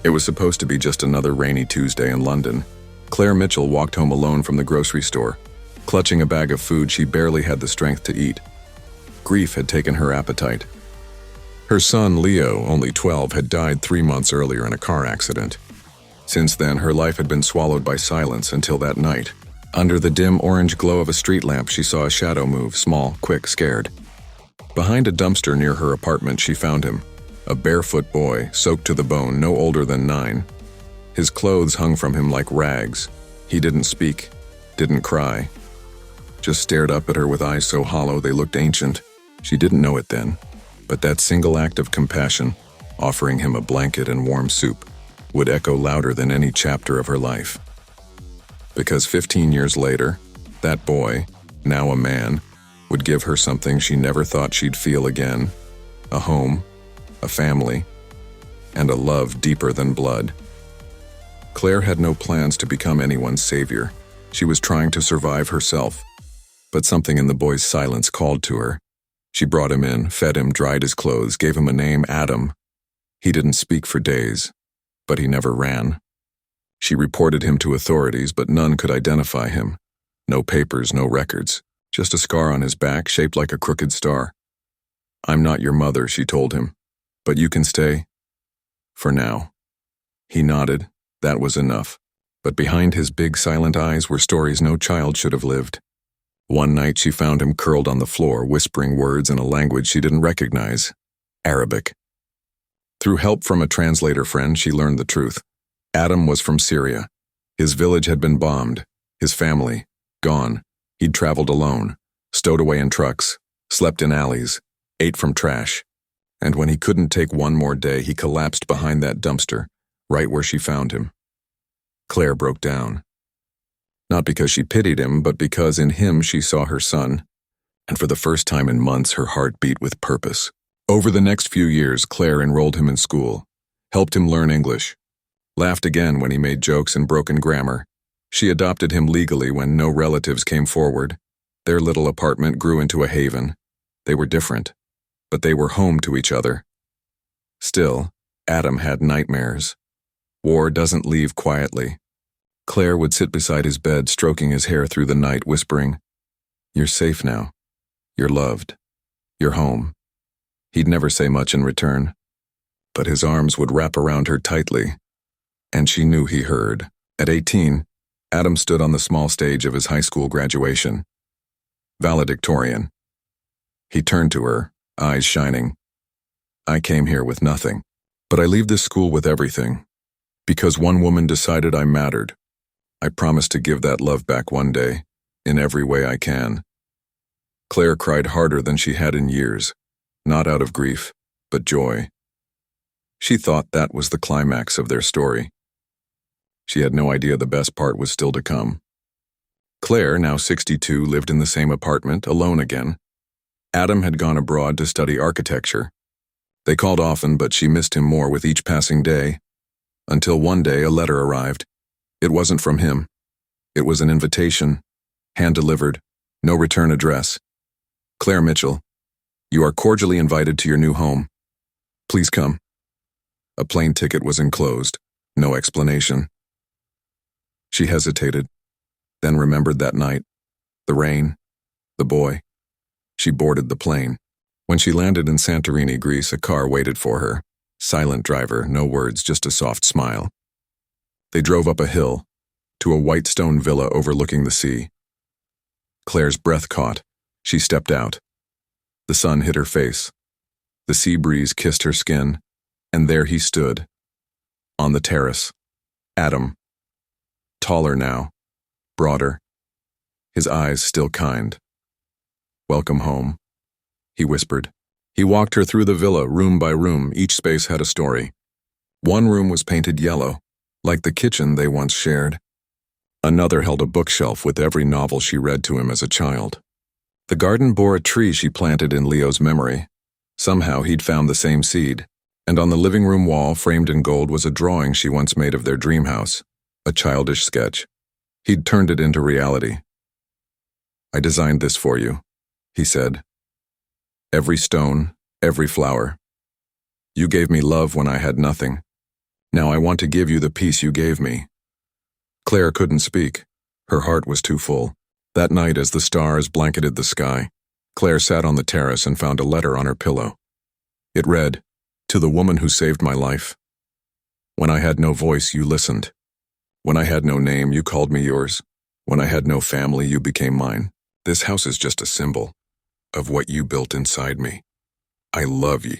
It was supposed to be just another rainy Tuesday in London. Claire Mitchell walked home alone from the grocery store, clutching a bag of food she barely had the strength to eat. Grief had taken her appetite. Her son, Leo, only 12, had died 3 months earlier in a car accident. Since then, her life had been swallowed by silence until that night. Under the dim orange glow of a street lamp, she saw a shadow move, small, quick, scared. Behind a dumpster near her apartment, she found him, a barefoot boy, soaked to the bone, no older than 9. His clothes hung from him like rags. He didn't speak, didn't cry, just stared up at her with eyes so hollow they looked ancient. She didn't know it then, but that single act of compassion, offering him a blanket and warm soup, would echo louder than any chapter of her life. Because 15 years later, that boy, now a man, would give her something she never thought she'd feel again: a home, a family, and a love deeper than blood. Claire had no plans to become anyone's savior. She was trying to survive herself. But something in the boy's silence called to her. She brought him in, fed him, dried his clothes, gave him a name, Adam. He didn't speak for days, but he never ran. She reported him to authorities, but none could identify him. No papers, no records, just a scar on his back shaped like a crooked star. "I'm not your mother," she told him, "but you can stay for now." He nodded. That was enough. But behind his big silent eyes were stories no child should have lived. One night she found him curled on the floor, whispering words in a language she didn't recognize: Arabic. Through help from a translator friend, she learned the truth. Adam was from Syria. His village had been bombed, his family gone. He'd traveled alone, stowed away in trucks, slept in alleys, ate from trash. And when he couldn't take one more day, he collapsed behind that dumpster, right where she found him. Claire broke down. Not because she pitied him, but because in him she saw her son. And for the first time in months, her heart beat with purpose. Over the next few years, Claire enrolled him in school, helped him learn English, laughed again when he made jokes in broken grammar. She adopted him legally when no relatives came forward. Their little apartment grew into a haven. They were different, but they were home to each other. Still, Adam had nightmares. War doesn't leave quietly. Claire would sit beside his bed, stroking his hair through the night, whispering, "You're safe now. You're loved. You're home." He'd never say much in return, but his arms would wrap around her tightly, and she knew he heard. At 18, Adam stood on the small stage of his high school graduation. Valedictorian. He turned to her, eyes shining. "I came here with nothing, but I leave this school with everything. Because one woman decided I mattered. I promise to give that love back one day, in every way I can." Claire cried harder than she had in years, not out of grief, but joy. She thought that was the climax of their story. She had no idea the best part was still to come. Claire, now 62, lived in the same apartment, alone again. Adam had gone abroad to study architecture. They called often, but she missed him more with each passing day. Until one day a letter arrived. It wasn't from him. It was an invitation, hand-delivered, no return address. "Claire Mitchell, you are cordially invited to your new home. Please come." A plane ticket was enclosed, no explanation. She hesitated, then remembered that night, the rain, the boy. She boarded the plane. When she landed in Santorini, Greece, a car waited for her. Silent driver, no words, just a soft smile. They drove up a hill, to a white stone villa overlooking the sea. Claire's breath caught. She stepped out. The sun hit her face. The sea breeze kissed her skin, and there he stood, on the terrace. Adam. Taller now, broader, his eyes still kind. "Welcome home," he whispered. He walked her through the villa, room by room. Each space had a story. One room was painted yellow, like the kitchen they once shared. Another held a bookshelf with every novel she read to him as a child. The garden bore a tree she planted in Leo's memory. Somehow he'd found the same seed. And on the living room wall, framed in gold, was a drawing she once made of their dream house, a childish sketch. He'd turned it into reality. "I designed this for you," he said. "Every stone, every flower. You gave me love when I had nothing. Now I want to give you the peace you gave me." Claire couldn't speak. Her heart was too full. That night, as the stars blanketed the sky, Claire sat on the terrace and found a letter on her pillow. It read, "To the woman who saved my life. When I had no voice, you listened. When I had no name, you called me yours. When I had no family, you became mine. This house is just a symbol of what you built inside me. I love ye."